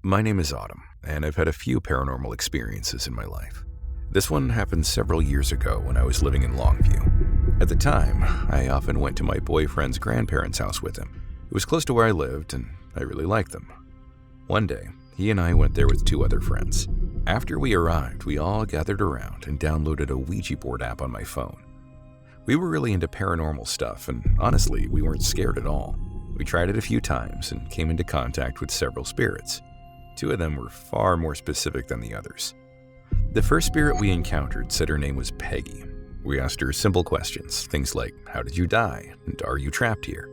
My name is Autumn, and I've had a few paranormal experiences in my life. This one happened several years ago when I was living in Longview. At the time, I often went to my boyfriend's grandparents' house with him. It was close to where I lived, and I really liked them. One day, he and I went there with two other friends. After we arrived, we all gathered around and downloaded a Ouija board app on my phone. We were really into paranormal stuff, and honestly, we weren't scared at all. We tried it a few times and came into contact with several spirits. Two of them were far more specific than the others. The first spirit we encountered said her name was Peggy. We asked her simple questions, things like, "How did you die?" and "Are you trapped here?"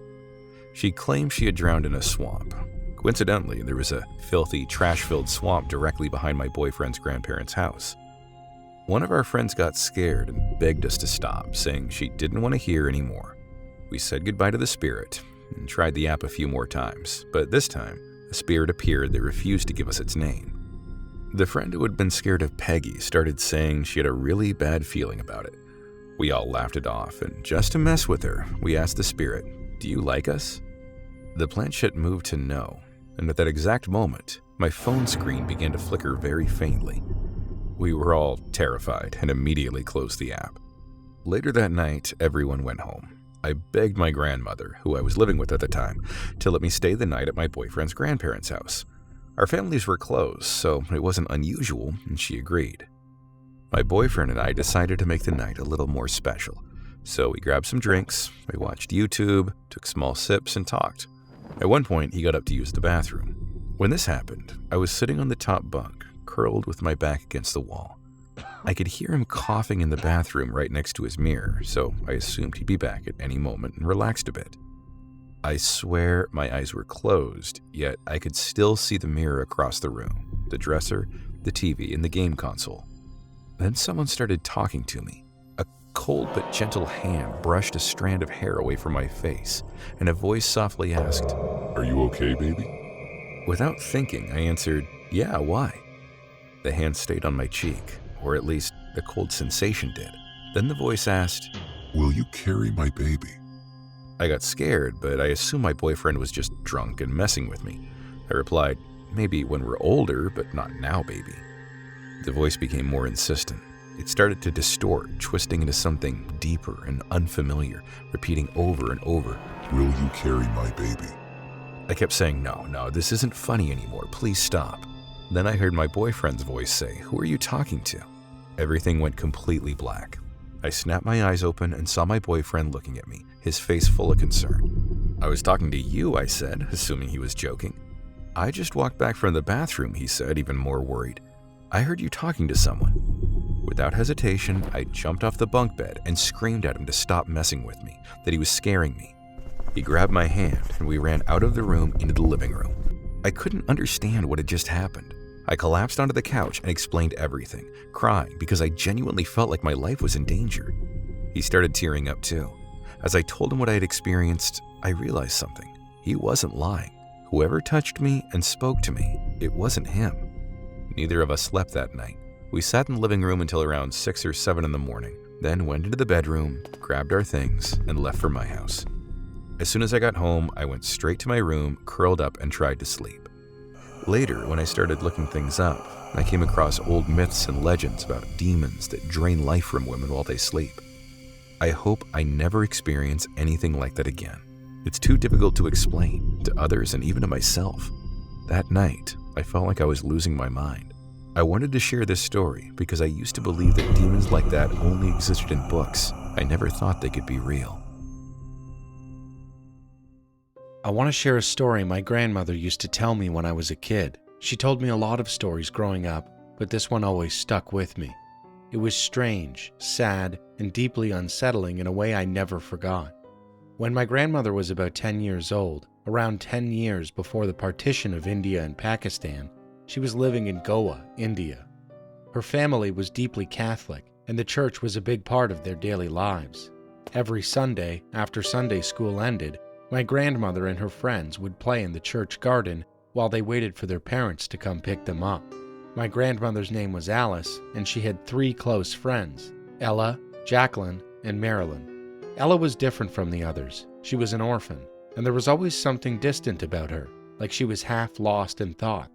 She claimed she had drowned in a swamp. Coincidentally, there was a filthy, trash-filled swamp directly behind my boyfriend's grandparents' house. One of our friends got scared and begged us to stop, saying she didn't want to hear anymore. We said goodbye to the spirit and tried the app a few more times, but this time, a spirit appeared that refused to give us its name. The friend who had been scared of Peggy started saying she had a really bad feeling about it. We all laughed it off, and just to mess with her, we asked the spirit, "Do you like us?" The planchette moved to no, and at that exact moment, my phone screen began to flicker very faintly. We were all terrified and immediately closed the app. Later that night, everyone went home. I begged my grandmother, who I was living with at the time, to let me stay the night at my boyfriend's grandparents' house. Our families were close, so it wasn't unusual, and she agreed. My boyfriend and I decided to make the night a little more special, so we grabbed some drinks, we watched YouTube, took small sips, and talked. At one point, he got up to use the bathroom. When this happened, I was sitting on the top bunk, curled with my back against the wall. I could hear him coughing in the bathroom right next to his mirror, so I assumed he'd be back at any moment and relaxed a bit. I swear my eyes were closed, yet I could still see the mirror across the room, the dresser, the TV, and the game console. Then someone started talking to me. A cold but gentle hand brushed a strand of hair away from my face, and a voice softly asked, "Are you okay, baby?" Without thinking, I answered, "Yeah, why?" The hand stayed on my cheek, or at least the cold sensation did. Then the voice asked, "Will you carry my baby?" I got scared, but I assumed my boyfriend was just drunk and messing with me. I replied, "Maybe when we're older, but not now, baby." The voice became more insistent. It started to distort, twisting into something deeper and unfamiliar, repeating over and over, "Will you carry my baby?" I kept saying, No, this isn't funny anymore, please stop." Then I heard my boyfriend's voice say, "Who are you talking to?" Everything went completely black. I snapped my eyes open and saw my boyfriend looking at me, his face full of concern. "I was talking to you," I said, assuming he was joking. "I just walked back from the bathroom," he said, even more worried. "I heard you talking to someone." Without hesitation, I jumped off the bunk bed and screamed at him to stop messing with me, that he was scaring me. He grabbed my hand and we ran out of the room into the living room. I couldn't understand what had just happened. I collapsed onto the couch and explained everything, crying because I genuinely felt like my life was in danger. He started tearing up too. As I told him what I had experienced, I realized something. He wasn't lying. Whoever touched me and spoke to me, it wasn't him. Neither of us slept that night. We sat in the living room until around 6 or 7 in the morning, then went into the bedroom, grabbed our things, and left for my house. As soon as I got home, I went straight to my room, curled up, and tried to sleep. Later, when I started looking things up, I came across old myths and legends about demons that drain life from women while they sleep. I hope I never experience anything like that again. It's too difficult to explain to others and even to myself. That night, I felt like I was losing my mind. I wanted to share this story because I used to believe that demons like that only existed in books. I never thought they could be real. I want to share a story my grandmother used to tell me when I was a kid. She told me a lot of stories growing up, but this one always stuck with me. It was strange, sad, and deeply unsettling in a way I never forgot. When my grandmother was about 10 years old, around 10 years before the partition of India and Pakistan, she was living in Goa, India. Her family was deeply Catholic, and the church was a big part of their daily lives. Every Sunday, after Sunday school ended, my grandmother and her friends would play in the church garden while they waited for their parents to come pick them up. My grandmother's name was Alice, and she had 3 close friends, Ella, Jacqueline, and Marilyn. Ella was different from the others. She was an orphan, and there was always something distant about her, like she was half lost in thought.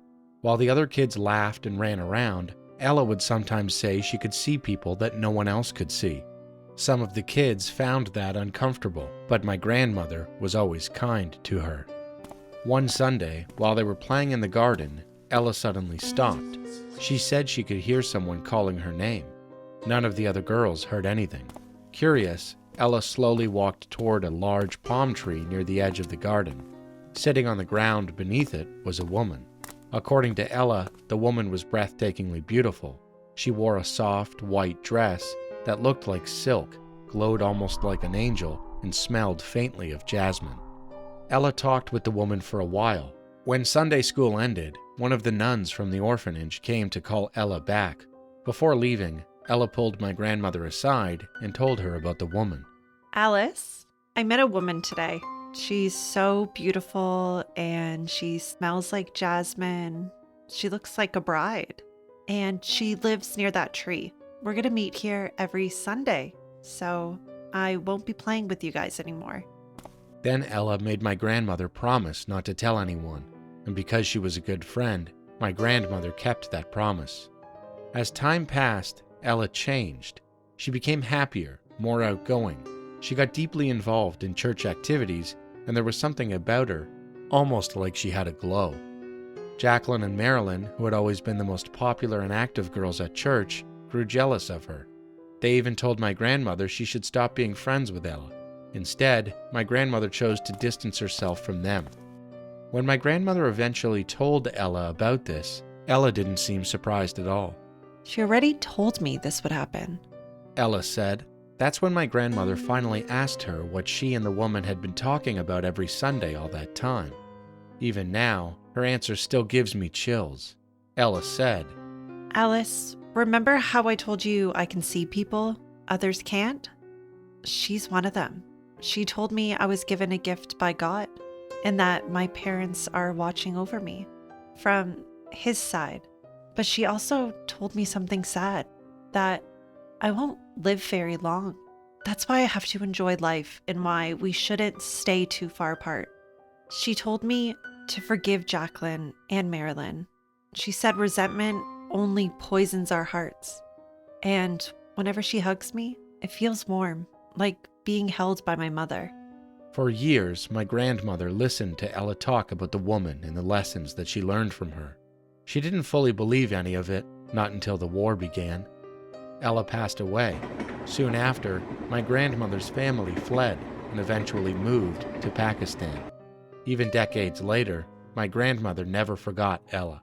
While the other kids laughed and ran around, Ella would sometimes say she could see people that no one else could see. Some of the kids found that uncomfortable, but my grandmother was always kind to her. One Sunday, while they were playing in the garden, Ella suddenly stopped. She said she could hear someone calling her name. None of the other girls heard anything. Curious, Ella slowly walked toward a large palm tree near the edge of the garden. Sitting on the ground beneath it was a woman. According to Ella, the woman was breathtakingly beautiful. She wore a soft, white dress that looked like silk, glowed almost like an angel, and smelled faintly of jasmine. Ella talked with the woman for a while. When Sunday school ended, one of the nuns from the orphanage came to call Ella back. Before leaving, Ella pulled my grandmother aside and told her about the woman. Alice, I met a woman today. She's so beautiful and she smells like jasmine. She looks like a bride. And she lives near that tree. We're going to meet here every Sunday, so I won't be playing with you guys anymore. Then Ella made my grandmother promise not to tell anyone, and because she was a good friend, my grandmother kept that promise. As time passed, Ella changed. She became happier, more outgoing. She got deeply involved in church activities, and there was something about her, almost like she had a glow. Jacqueline and Marilyn, who had always been the most popular and active girls at church, grew jealous of her. They even told my grandmother she should stop being friends with Ella. Instead, my grandmother chose to distance herself from them. When my grandmother eventually told Ella about this, Ella didn't seem surprised at all. She already told me this would happen. Ella said. That's when my grandmother finally asked her what she and the woman had been talking about every Sunday all that time. Even now, her answer still gives me chills. Ella said, Alice, remember how I told you I can see people others can't? She's one of them. She told me I was given a gift by God and that my parents are watching over me from His side. But she also told me something sad, that I won't live very long. That's why I have to enjoy life and why we shouldn't stay too far apart. She told me to forgive Jacqueline and Marilyn. She said resentment only poisons our hearts. And whenever she hugs me, it feels warm, like being held by my mother. For years, my grandmother listened to Ella talk about the woman and the lessons that she learned from her. She didn't fully believe any of it, not until the war began. Ella passed away. Soon after, my grandmother's family fled and eventually moved to Pakistan. Even decades later, my grandmother never forgot Ella.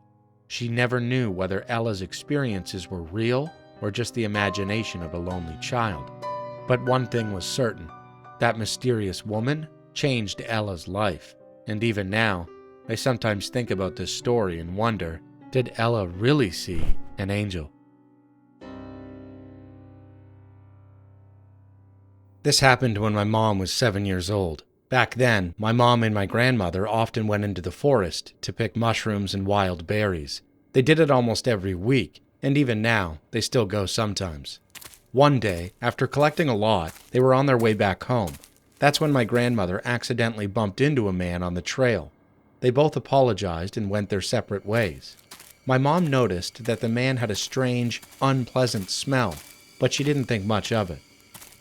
She never knew whether Ella's experiences were real or just the imagination of a lonely child. But one thing was certain, that mysterious woman changed Ella's life. And even now, I sometimes think about this story and wonder, did Ella really see an angel? This happened when my mom was 7 years old. Back then, my mom and my grandmother often went into the forest to pick mushrooms and wild berries. They did it almost every week, and even now, they still go sometimes. One day, after collecting a lot, they were on their way back home. That's when my grandmother accidentally bumped into a man on the trail. They both apologized and went their separate ways. My mom noticed that the man had a strange, unpleasant smell, but she didn't think much of it.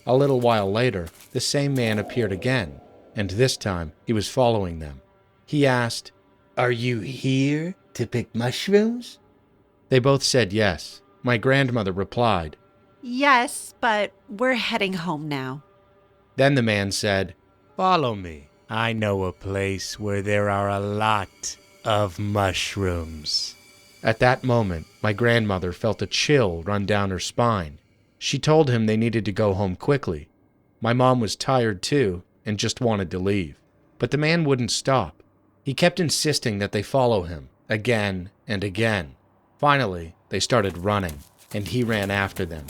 A little while later, the same man appeared again, and this time he was following them. He asked, "Are you here to pick mushrooms?" They both said yes. My grandmother replied, Yes, but we're heading home now. Then the man said, "Follow me. I know a place where there are a lot of mushrooms." At that moment, my grandmother felt a chill run down her spine. She told him they needed to go home quickly. My mom was tired too and just wanted to leave. But the man wouldn't stop. He kept insisting that they follow him, again and again. Finally, they started running, and he ran after them.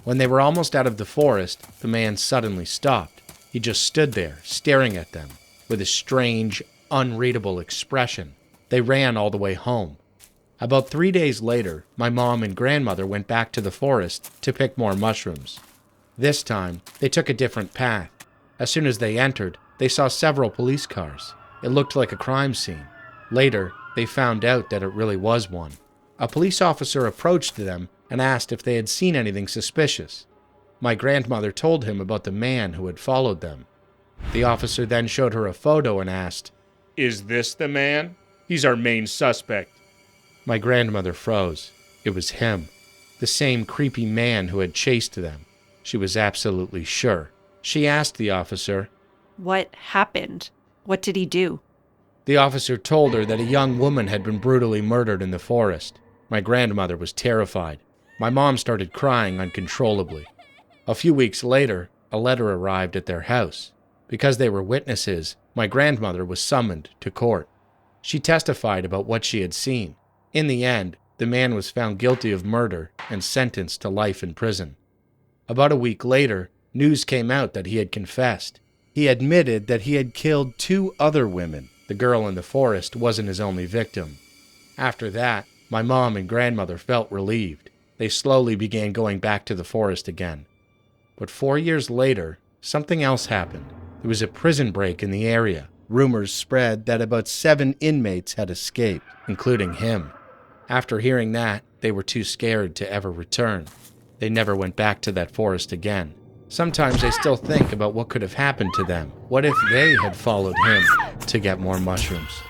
When they were almost out of the forest, the man suddenly stopped. He just stood there, staring at them, with a strange, unreadable expression. They ran all the way home. About 3 days later, my mom and grandmother went back to the forest to pick more mushrooms. This time, they took a different path. As soon as they entered, they saw several police cars. It looked like a crime scene. Later, they found out that it really was one. A police officer approached them and asked if they had seen anything suspicious. My grandmother told him about the man who had followed them. The officer then showed her a photo and asked, "Is this the man? He's our main suspect." My grandmother froze. It was him, the same creepy man who had chased them. She was absolutely sure. She asked the officer, What happened? What did he do? The officer told her that a young woman had been brutally murdered in the forest. My grandmother was terrified. My mom started crying uncontrollably. A few weeks later, a letter arrived at their house. Because they were witnesses, my grandmother was summoned to court. She testified about what she had seen. In the end, the man was found guilty of murder and sentenced to life in prison. About a week later, news came out that he had confessed. He admitted that he had killed 2 other women. The girl in the forest wasn't his only victim. After that, my mom and grandmother felt relieved. They slowly began going back to the forest again. But 4 years later, something else happened. There was a prison break in the area. Rumors spread that about 7 inmates had escaped, including him. After hearing that, they were too scared to ever return. They never went back to that forest again. Sometimes I still think about what could have happened to them. What if they had followed him to get more mushrooms?